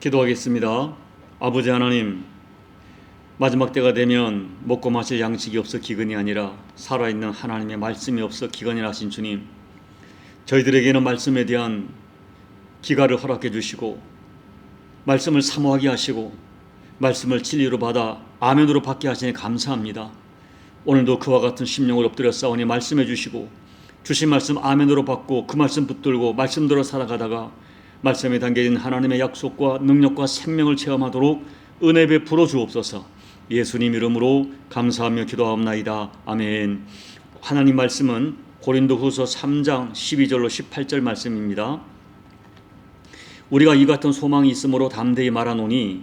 기도하겠습니다. 아버지 하나님, 마지막 때가 되면 먹고 마실 양식이 없어 기근이 아니라 살아있는 하나님의 말씀이 없어 기근이라 하신 주님, 저희들에게는 말씀에 대한 기가를 허락해 주시고 말씀을 사모하게 하시고 말씀을 진리로 받아 아멘으로 받게 하시니 감사합니다. 오늘도 그와 같은 심령을 엎드려 싸우니 말씀해 주시고 주신 말씀 아멘으로 받고 그 말씀 붙들고 말씀대로 살아가다가 말씀에 담겨진 하나님의 약속과 능력과 생명을 체험하도록 은혜 베풀어 주옵소서. 예수님 이름으로 감사하며 기도하옵나이다. 아멘. 하나님 말씀은 고린도후서 3장 12절로 18절 말씀입니다. 우리가 이 같은 소망이 있으므로 담대히 말하노니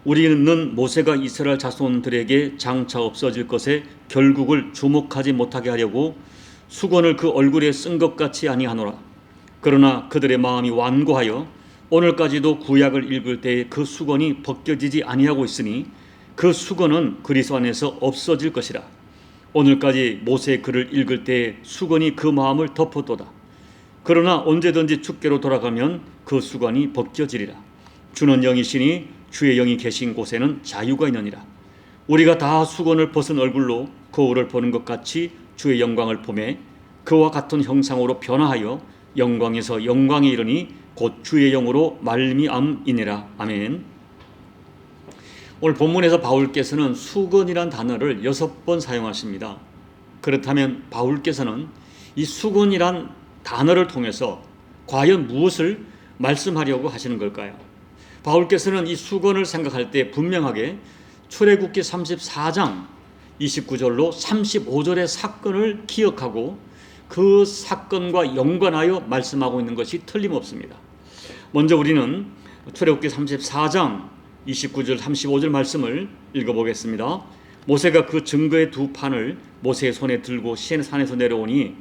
우리는 모세가 이스라엘 자손들에게 장차 없어질 것에 결국을 주목하지 못하게 하려고 수건을 그 얼굴에 쓴 것 같이 아니하노라. 그러나 그들의 마음이 완고하여 오늘까지도 구약을 읽을 때에 그 수건이 벗겨지지 아니하고 있으니 그 수건은 그리스도 안에서 없어질 것이라. 오늘까지 모세의 글을 읽을 때에 수건이 그 마음을 덮었도다. 그러나 언제든지 주께로 돌아가면 그 수건이 벗겨지리라. 주는 영이시니 주의 영이 계신 곳에는 자유가 있느니라. 우리가 다 수건을 벗은 얼굴로 거울을 보는 것 같이 주의 영광을 보매 그와 같은 형상으로 변화하여 영광에서 영광에 이르니 곧 주의 영으로 말미암이니라. 아멘. 오늘 본문에서 바울께서는 수건이란 단어를 6번 사용하십니다. 그렇다면 바울께서는 이 수건이란 단어를 통해서 과연 무엇을 말씀하려고 하시는 걸까요? 바울께서는 이 수건을 생각할 때 분명하게 출애굽기 34장 29절로 35절의 사건을 기억하고 그 사건과 연관하여 말씀하고 있는 것이 틀림없습니다. 먼저 우리는 출애굽기 34장 29절 35절 말씀을 읽어보겠습니다. 모세가 그 증거의 두 판을 모세의 손에 들고 시내산에서 내려오니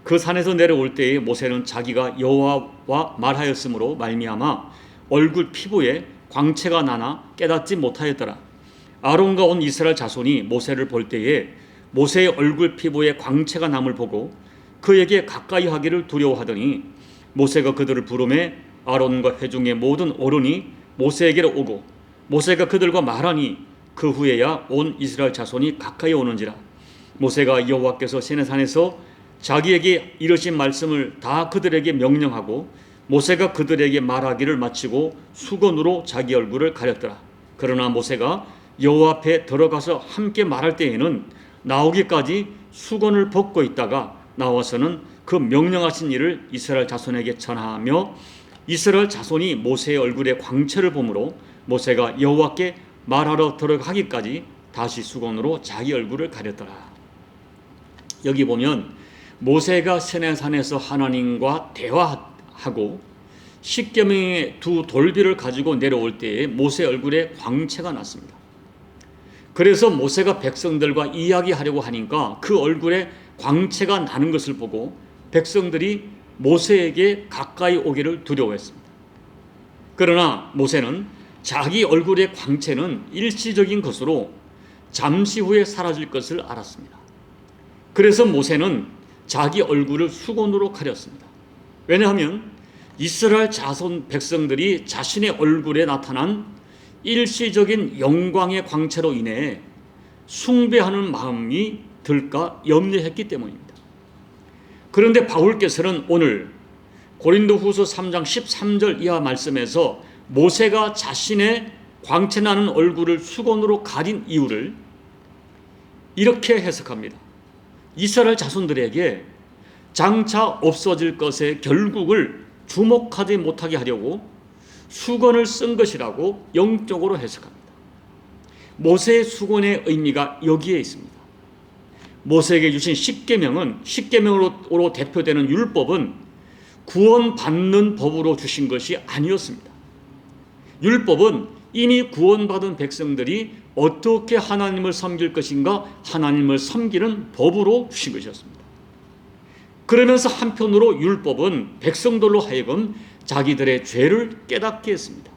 그 산에서 내려올 때에 모세는 자기가 여호와와 말하였으므로 말미암아 얼굴 피부에 광채가 나나 깨닫지 못하였더라. 아론과 온 이스라엘 자손이 모세를 볼 때에 모세의 얼굴 피부에 광채가 남을 보고 그에게 가까이 하기를 두려워하더니 모세가 그들을 부르매 아론과 회중의 모든 어른이 모세에게로 오고 모세가 그들과 말하니 그 후에야 온 이스라엘 자손이 가까이 오는지라. 모세가 여호와께서 시내산에서 자기에게 이르신 말씀을 다 그들에게 명령하고 모세가 그들에게 말하기를 마치고 수건으로 자기 얼굴을 가렸더라. 그러나 모세가 여호와 앞에 들어가서 함께 말할 때에는 나오기까지 수건을 벗고 있다가 나와서는 그 명령하신 일을 이스라엘 자손에게 전하며 이스라엘 자손이 모세의 얼굴에 광채를 보므로 모세가 여호와께 말하러 들어가기까지 다시 수건으로 자기 얼굴을 가렸더라. 여기 보면 모세가 시내산에서 하나님과 대화하고 십계명의 두 돌비를 가지고 내려올 때에 모세 얼굴에 광채가 났습니다. 그래서 모세가 백성들과 이야기하려고 하니까 그 얼굴에 광채가 나는 것을 보고 백성들이 모세에게 가까이 오기를 두려워했습니다. 그러나 모세는 자기 얼굴의 광채는 일시적인 것으로 잠시 후에 사라질 것을 알았습니다. 그래서 모세는 자기 얼굴을 수건으로 가렸습니다. 왜냐하면 이스라엘 자손 백성들이 자신의 얼굴에 나타난 일시적인 영광의 광채로 인해 숭배하는 마음이 들까 염려했기 때문입니다. 그런데 바울께서는 오늘 고린도후서 3장 13절 이하 말씀에서 모세가 자신의 광채나는 얼굴을 수건으로 가린 이유를 이렇게 해석합니다. 이스라엘 자손들에게 장차 없어질 것의 결국을 주목하지 못하게 하려고 수건을 쓴 것이라고 영적으로 해석합니다. 모세의 수건의 의미가 여기에 있습니다. 모세에게 주신 십계명으로 대표되는 율법은 구원받는 법으로 주신 것이 아니었습니다. 율법은 이미 구원받은 백성들이 어떻게 하나님을 섬길 것인가 하나님을 섬기는 법으로 주신 것이었습니다. 그러면서 한편으로 율법은 백성들로 하여금 자기들의 죄를 깨닫게 했습니다.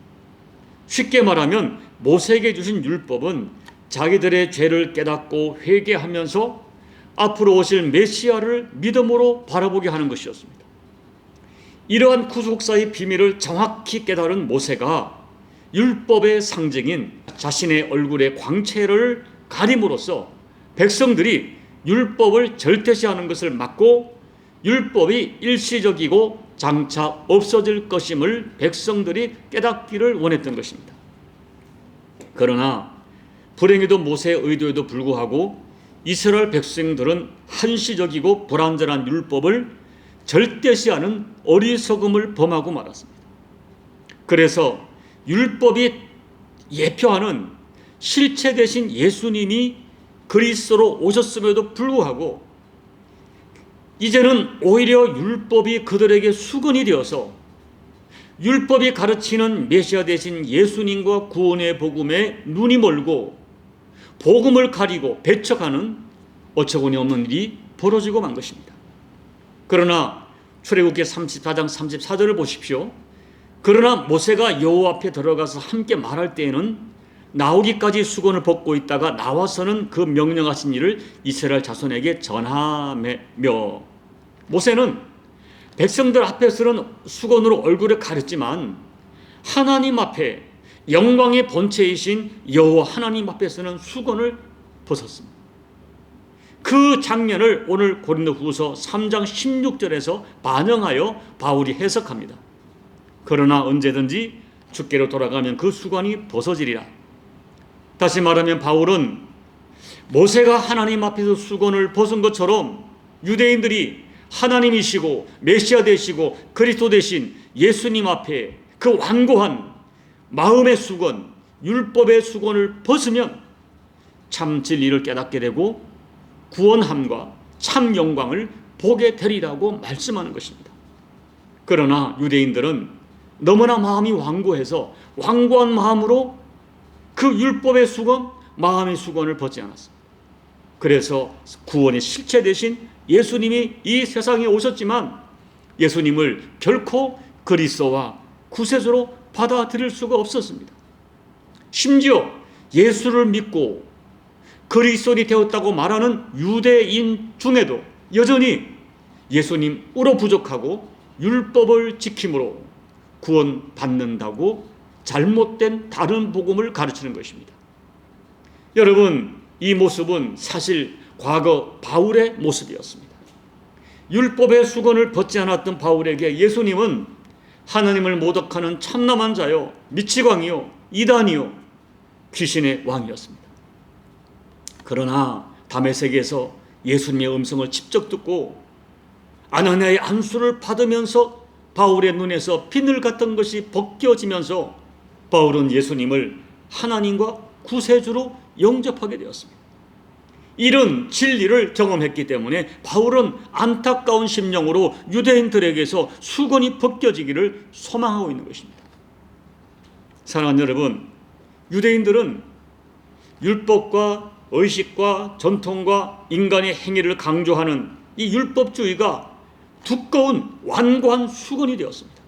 쉽게 말하면 모세에게 주신 율법은 자기들의 죄를 깨닫고 회개하면서 앞으로 오실 메시아를 믿음으로 바라보게 하는 것이었습니다. 이러한 구속사의 비밀을 정확히 깨달은 모세가 율법의 상징인 자신의 얼굴의 광채를 가림으로써 백성들이 율법을 절대시하는 것을 막고 율법이 일시적이고 장차 없어질 것임을 백성들이 깨닫기를 원했던 것입니다. 그러나 불행히도 모세의 의도에도 불구하고 이스라엘 백성들은 한시적이고 불완전한 율법을 절대시하는 어리석음을 범하고 말았습니다. 그래서 율법이 예표하는 실체 대신 예수님이 그리스도로 오셨음에도 불구하고 이제는 오히려 율법이 그들에게 수건이 되어서 율법이 가르치는 메시아 대신 예수님과 구원의 복음에 눈이 멀고 복음을 가리고 배척하는 어처구니 없는 일이 벌어지고 만 것입니다. 그러나 출애굽기 34장 34절을 보십시오. 그러나 모세가 여호와 앞에 들어가서 함께 말할 때에는 나오기까지 수건을 벗고 있다가 나와서는 그 명령하신 일을 이스라엘 자손에게 전하며, 모세는 백성들 앞에서는 수건으로 얼굴을 가렸지만 하나님 앞에 영광의 본체이신 여호와 하나님 앞에서는 수건을 벗었습니다. 그 장면을 오늘 고린도후서 3장 16절에서 반영하여 바울이 해석합니다. 그러나 언제든지 주께로 돌아가면 그 수건이 벗어지리라. 다시 말하면 바울은 모세가 하나님 앞에서 수건을 벗은 것처럼 유대인들이 하나님이시고 메시아 되시고 그리스도 되신 예수님 앞에 그 완고한 마음의 수건, 율법의 수건을 벗으면 참 진리를 깨닫게 되고 구원함과 참 영광을 보게 되리라고 말씀하는 것입니다. 그러나 유대인들은 너무나 마음이 완고해서 완고한 마음으로 그 율법의 수건, 마음의 수건을 벗지 않았습니다. 그래서 구원의 실체 대신 예수님이 이 세상에 오셨지만 예수님을 결코 그리스도와 구세주로 받아들일 수가 없었습니다. 심지어 예수를 믿고 그리스도인이 되었다고 말하는 유대인 중에도 여전히 예수님 우로 부족하고 율법을 지킴으로 구원받는다고 잘못된 다른 복음을 가르치는 것입니다. 여러분, 이 모습은 사실 과거 바울의 모습이었습니다. 율법의 수건을 벗지 않았던 바울에게 예수님은 하나님을 모독하는 참남한 자요, 미치광이요, 이단이요, 귀신의 왕이었습니다. 그러나 다메섹에서 예수님의 음성을 직접 듣고 아나니아의 안수를 받으면서 바울의 눈에서 비늘 같은 것이 벗겨지면서 바울은 예수님을 하나님과 구세주로 영접하게 되었습니다. 이런 진리를 경험했기 때문에 바울은 안타까운 심령으로 유대인들에게서 수건이 벗겨지기를 소망하고 있는 것입니다. 사랑하는 여러분, 유대인들은 율법과 의식과 전통과 인간의 행위를 강조하는 이 율법주의가 두꺼운 완고한 수건이 되었습니다.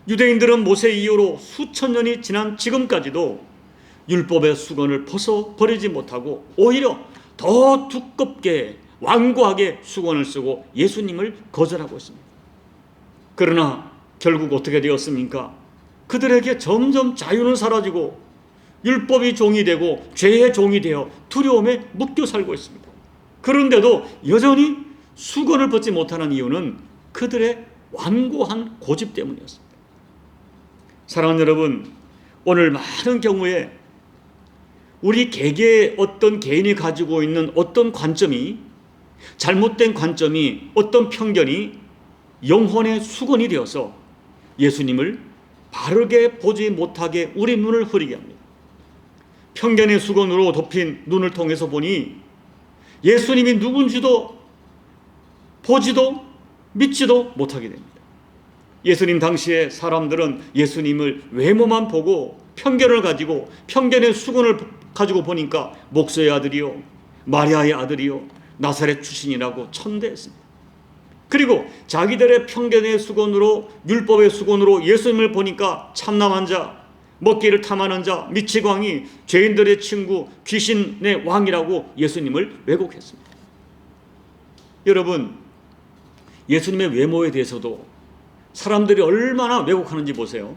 유대인들은 모세 이후로 수천 년이 지난 지금까지도 율법의 수건을 벗어버리지 못하고 오히려 더 두껍게 완고하게 수건을 쓰고 예수님을 거절하고 있습니다. 그러나 결국 어떻게 되었습니까? 그들에게 점점 자유는 사라지고 율법이 종이 되고 죄의 종이 되어 두려움에 묶여 살고 있습니다. 그런데도 여전히 수건을 벗지 못하는 이유는 그들의 완고한 고집 때문이었습니다. 사랑하는 여러분, 오늘 많은 경우에 우리 개개의 어떤 개인이 가지고 있는 어떤 관점이, 잘못된 관점이, 어떤 편견이 영혼의 수건이 되어서 예수님을 바르게 보지 못하게 우리 눈을 흐리게 합니다. 편견의 수건으로 덮인 눈을 통해서 보니 예수님이 누군지도 보지도 믿지도 못하게 됩니다. 예수님 당시에 사람들은 예수님을 외모만 보고 편견을 가지고 편견의 수건을 가지고 보니까 목소의 아들이요, 마리아의 아들이요, 나사렛 출신이라고 천대했습니다. 그리고 자기들의 편견의 수건으로, 율법의 수건으로 예수님을 보니까 참남한 자, 먹기를 탐하는 자, 미치광이, 죄인들의 친구, 귀신의 왕이라고 예수님을 왜곡했습니다. 여러분, 예수님의 외모에 대해서도 사람들이 얼마나 왜곡하는지 보세요.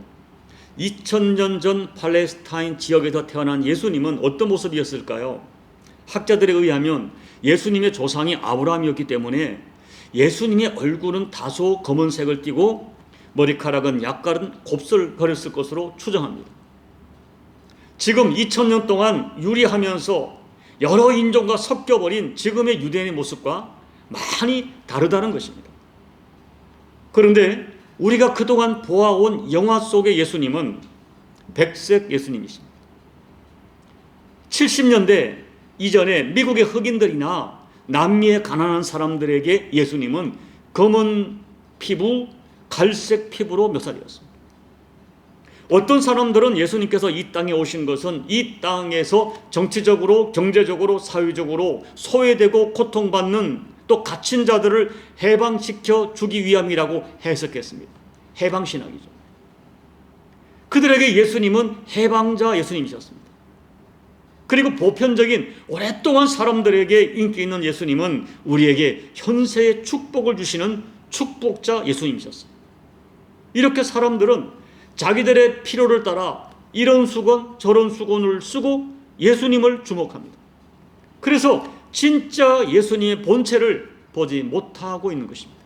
2000년 전 팔레스타인 지역에서 태어난 예수님은 어떤 모습이었을까요? 학자들에 의하면 예수님의 조상이 아브라함이었기 때문에 예수님의 얼굴은 다소 검은색을 띠고 머리카락은 약간 곱슬거렸을 것으로 추정합니다. 지금 2000년 동안 유리하면서 여러 인종과 섞여버린 지금의 유대인의 모습과 많이 다르다는 것입니다. 그런데 우리가 그동안 보아온 영화 속의 예수님은 백색 예수님이십니다. 70년대 이전에 미국의 흑인들이나 남미의 가난한 사람들에게 예수님은 검은 피부, 갈색 피부로 묘사되었습니다. 어떤 사람들은 예수님께서 이 땅에 오신 것은 이 땅에서 정치적으로, 경제적으로, 사회적으로 소외되고 고통받는 또 갇힌 자들을 해방시켜 주기 위함이라고 해석했습니다. 해방신학이죠. 그들에게 예수님은 해방자 예수님이셨습니다. 그리고 보편적인 오랫동안 사람들에게 인기 있는 예수님은 우리에게 현세의 축복을 주시는 축복자 예수님이셨어요. 이렇게 사람들은 자기들의 필요를 따라 이런 수건 저런 수건을 쓰고 예수님을 주목합니다. 그래서 진짜 예수님의 본체를 보지 못하고 있는 것입니다.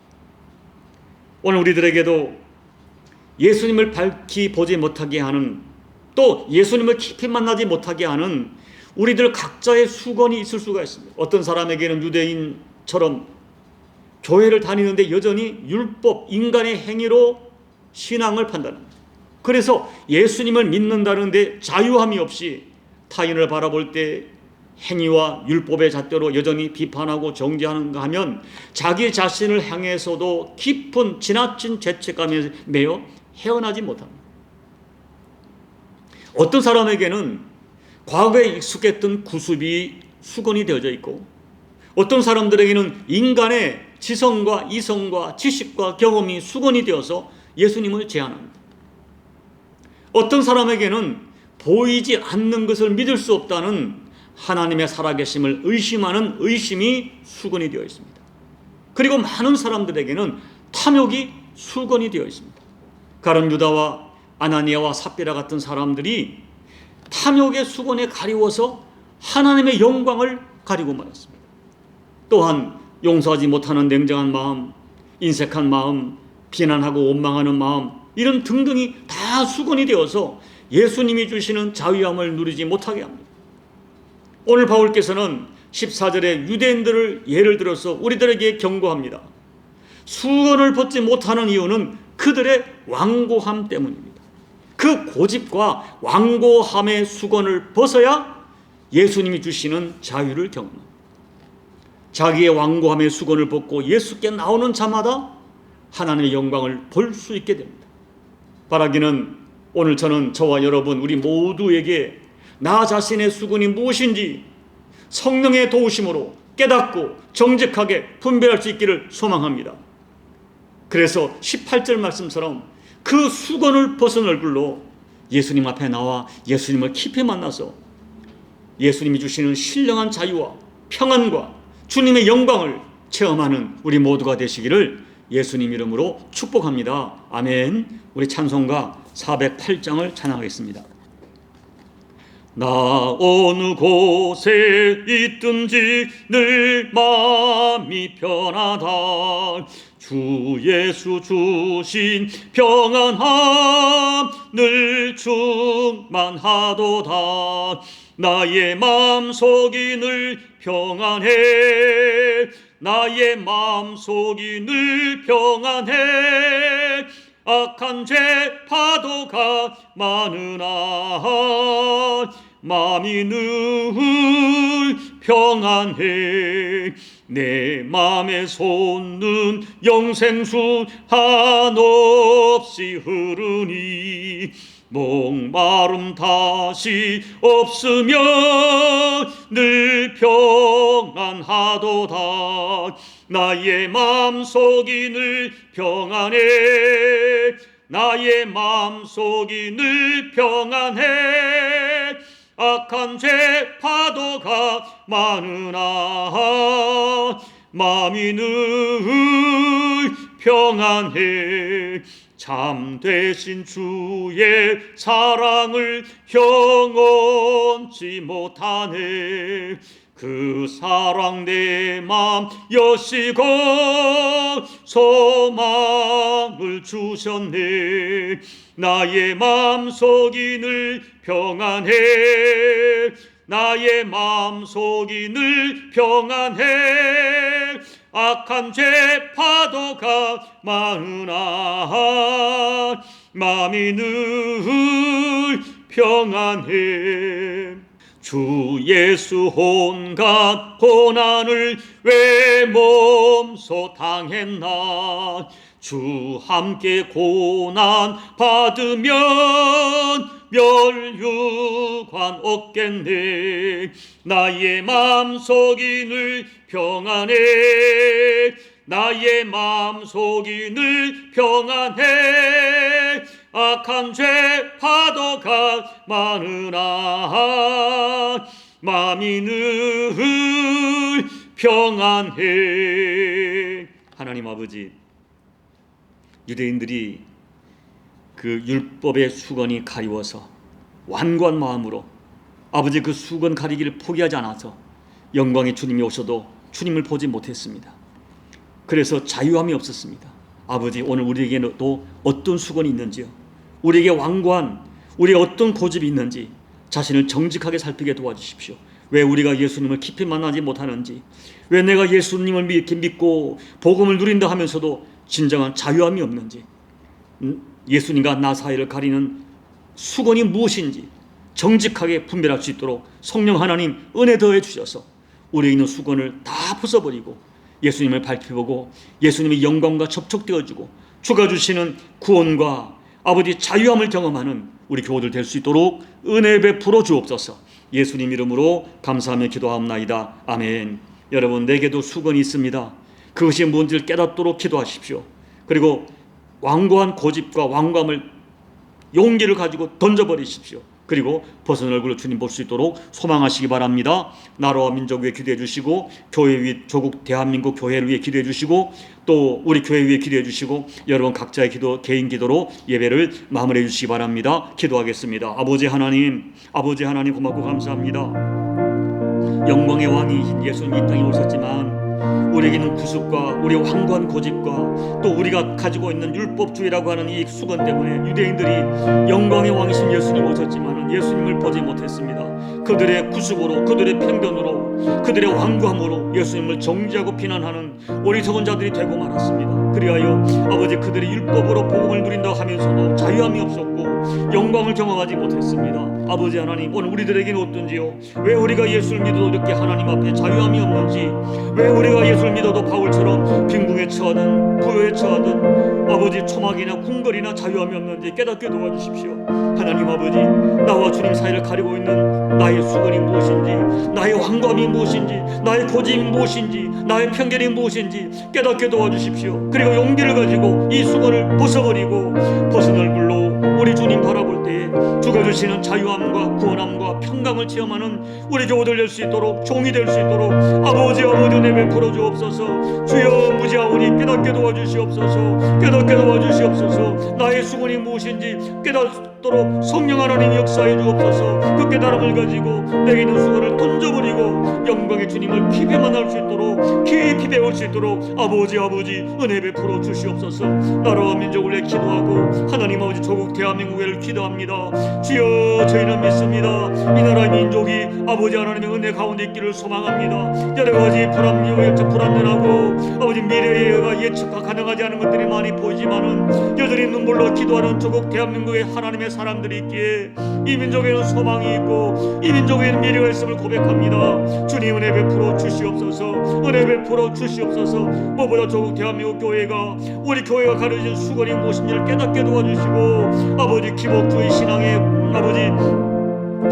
오늘 우리들에게도 예수님을 밝히 보지 못하게 하는, 또 예수님을 깊이 만나지 못하게 하는 우리들 각자의 수건이 있을 수가 있습니다. 어떤 사람에게는 유대인처럼 교회를 다니는데 여전히 율법, 인간의 행위로 신앙을 판단합니다. 그래서 예수님을 믿는다는데 자유함이 없이 타인을 바라볼 때 행위와 율법의 잣대로 여전히 비판하고 정죄하는가 하면 자기 자신을 향해서도 깊은 지나친 죄책감에 매여 헤어나지 못합니다. 어떤 사람에게는 과거에 익숙했던 구습이 수건이 되어져 있고, 어떤 사람들에게는 인간의 지성과 이성과 지식과 경험이 수건이 되어서 예수님을 제안합니다. 어떤 사람에게는 보이지 않는 것을 믿을 수 없다는 하나님의 살아계심을 의심하는 의심이 수건이 되어 있습니다. 그리고 많은 사람들에게는 탐욕이 수건이 되어 있습니다. 가룟 유다와 아나니아와 삽비라 같은 사람들이 탐욕의 수건에 가리워서 하나님의 영광을 가리고 말았습니다. 또한 용서하지 못하는 냉정한 마음, 인색한 마음, 비난하고 원망하는 마음, 이런 등등이 다 수건이 되어서 예수님이 주시는 자유함을 누리지 못하게 합니다. 오늘 바울께서는 14절에 유대인들을 예를 들어서 우리들에게 경고합니다. 수건을 벗지 못하는 이유는 그들의 완고함 때문입니다. 그 고집과 완고함의 수건을 벗어야 예수님이 주시는 자유를 경험합니다. 자기의 완고함의 수건을 벗고 예수께 나오는 자마다 하나님의 영광을 볼 수 있게 됩니다. 바라기는 오늘 저는 저와 여러분 우리 모두에게 나 자신의 수건이 무엇인지 성령의 도우심으로 깨닫고 정직하게 분별할 수 있기를 소망합니다. 그래서 18절 말씀처럼 그 수건을 벗은 얼굴로 예수님 앞에 나와 예수님을 깊이 만나서 예수님이 주시는 신령한 자유와 평안과 주님의 영광을 체험하는 우리 모두가 되시기를 예수님 이름으로 축복합니다. 아멘. 우리 찬송가 408장을 찬양하겠습니다. 나 어느 곳에 있든지 늘 마음이 편하다. 주 예수 주신 평안함 늘 충만하도다. 나의 마음속이 늘 평안해. 나의 마음속이 늘 평안해. 악한 죄 파도가 많으나 마음이 늘 평안해. 내 마음에 솟는 영생수 한없이 흐르니 목마름 다시 없으며 늘 평안하도다. 나의 마음속이 늘 평안해. 나의 마음속이 늘 평안해. 악한 죄 파도가 많으나 마음이 늘 평안해. 참되신 주의 사랑을 형언치 못하네. 그 사랑 내 맘 여시고 소망을 주셨네. 나의 마음속이 늘 평안해. 나의 마음속이 늘 평안해. 악한 죄 파도가 많으나 마음이 늘 평안해. 주 예수 온갖 고난을 왜 몸소 당했나. 주 함께 고난 받으면 멸류관 없겠네. 나의 마음속이 늘 평안해. 나의 마음속이 늘 평안해. 악한 죄 파도가 많으나 마음이 늘 평안해. 하나님 아버지, 유대인들이 그 율법의 수건이 가리워서 완고한 마음으로 아버지 그 수건 가리기를 포기하지 않아서 영광의 주님이 오셔도 주님을 보지 못했습니다. 그래서 자유함이 없었습니다. 아버지, 오늘 우리에게도 어떤 수건이 있는지요, 우리에게 완고한 우리의 어떤 고집이 있는지 자신을 정직하게 살피게 도와주십시오. 왜 우리가 예수님을 깊이 만나지 못하는지, 왜 내가 예수님을 이렇게 믿고 복음을 누린다 하면서도 진정한 자유함이 없는지, 예수님과 나 사이를 가리는 수건이 무엇인지 정직하게 분별할 수 있도록 성령 하나님 은혜 더해 주셔서 우리에 있는 수건을 다 벗어버리고 예수님을 밟혀보고 예수님의 영광과 접촉되어지고 주가 주시는 구원과 아버지 자유함을 경험하는 우리 교우들 될 수 있도록 은혜 베풀어 주옵소서. 예수님 이름으로 감사하며 기도하옵나이다. 아멘. 여러분, 내게도 수건이 있습니다. 그것이 뭔지를 깨닫도록 기도하십시오. 그리고 완고한 고집과 완고함을 용기를 가지고 던져버리십시오. 그리고 벗은 얼굴로 주님 볼 수 있도록 소망하시기 바랍니다. 나라와 민족 위해 기도해 주시고, 교회 위해, 조국 대한민국 교회를 위해 기도해 주시고, 또 우리 교회 위해 기도해 주시고, 여러분 각자의 기도, 개인 기도로 예배를 마무리해 주시기 바랍니다. 기도하겠습니다. 아버지 하나님 고맙고 감사합니다. 영광의 왕이신 예수님 이 땅에 오셨지만 우리에게는 구속과 우리의 완고한 고집과 또 우리가 가지고 있는 율법주의라고 하는 이 수건 때문에 유대인들이 영광의 왕이신 예수님 오셨지만 예수님을 보지 못했습니다. 그들의 구속으로, 그들의 편견으로, 그들의 완고함으로 예수님을 정죄하고 비난하는 어리석은 자들이 되고 말았습니다. 그리하여 아버지, 그들이 율법으로 복음을 누린다 하면서도 자유함이 없었고 영광을 경험하지 못했습니다. 아버지 하나님, 오늘 우리들에게는 어떤지요? 왜 우리가 예수를 믿어도 이렇게 하나님 앞에 자유함이 없는지, 왜 우리가 예수를 믿어도 바울처럼 빈궁에 처하든 부요에 처하든 아버지 초막이나 궁궐이나 자유함이 없는지 깨닫게 도와주십시오. 하나님 아버지, 나와 주님 사이를 가리고 있는 나의 수건이 무엇인지, 나의 완고함이 무엇인지, 나의 고집이 무엇인지, 나의 편견이 무엇인지 깨닫게 도와주십시오. 그리고 용기를 가지고 이 수건을 벗어버리고 벗은 얼굴로 우리 주님 바라볼 때에 주가 주시는 자유함과 구원함과 평강을 체험하는 우리 교우들 될 수 있도록, 종이 될 수 있도록 아버지 은혜 베풀어 주옵소서. 주여 무지하오니 깨닫게 도와주시옵소서. 깨닫게 도와주시옵소서. 나의 수건이 무엇인지 깨닫도록 성령 하나님 역사해 주옵소서. 그 깨달음을 가지고 내게 있는 수건을 던져버리고 영광의 주님을 깊이 만날 수 있도록, 깊이 배울 수 있도록 아버지 은혜 베풀어 주시옵소서. 나라와 민족을 위해 기도하고 하나님 아버지 조국 대한민국을 기도합니다. 주여, 저희는 믿습니다. 이 나라의 민족이 아버지 하나님의 은혜 가운데 있기를 소망합니다. 여러 가지 불안전하고 아버지 미래가 예측과 가능하지 않은 것들이 많이 보이지만은 여전히 눈물로 기도하는 조국 대한민국의 하나님의 사람들이 있기에 이 민족에는 소망이 있고 이 민족에는 미래가 있음을 고백합니다. 주님 은혜 베풀어 주시옵소서. 은혜 베풀어 주시옵소서. 무엇보다 조국 대한민국 교회가, 우리 교회가 가르친 수건이 무엇인지를 깨닫게 도와주시고 아버지 기복주의 신앙의 아버지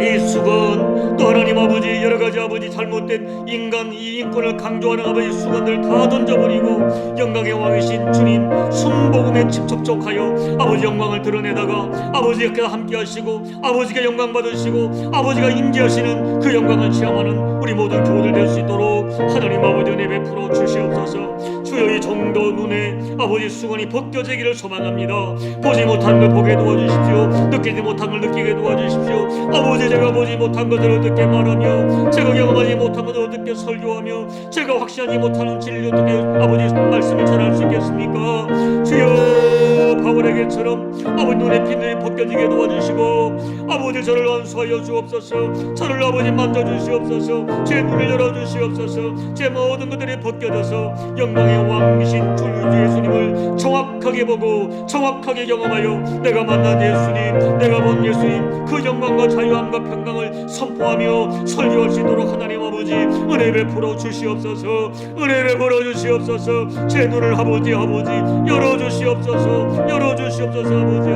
이 수건 또 하나님 아버지 여러가지 아버지 잘못된 인간 이 인권을 강조하는 아버지 수건들 다 던져버리고 영광의 왕이신 주님 순복음에 집접촉하여 아버지 영광을 드러내다가 아버지께서 함께 하시고 아버지께 영광 받으시고 아버지가 임재하시는 그 영광을 체험하는 우리 모든 교우들 될 수 있도록 하나님 아버지 은혜 베풀어 주시옵소서. 주여 이 정도 눈에 아버지 수건이 벗겨지기를 소망합니다. 보지 못한 걸 보게 도와주십시오. 느끼지 못한 걸 느끼게 도와주십시오. 아버지 제가 보지 못한 것을 어떻게 말하며 제가 경험하지 못한 것을 어떻게 설교하며 제가 확신하지 못하는 진리를 어떻게 아버지 말씀을 전할 수 있겠습니까? 주여 바울에게처럼 아버지 눈에 핀들이 벗겨지게 도와주시고 아버지 저를 안수하여 주옵소서. 저를 아버지 만져주시옵소서. 제 눈을 열어주시옵소서. 제 모든 것들이 벗겨져서 영광의 왕이신 주 예수님을 정확하게 보고 정확하게 경험하여 내가 만난 예수님 내가 본 예수님 그 영광과 자유함과 평강을 선포하며 설교할 수 있도록 하나님 아버지 은혜 베풀어 주시옵소서. 은혜 베풀어 주시옵소서. 제 눈을 아버지 열어주시옵소서. 열어주시옵소서. 아버지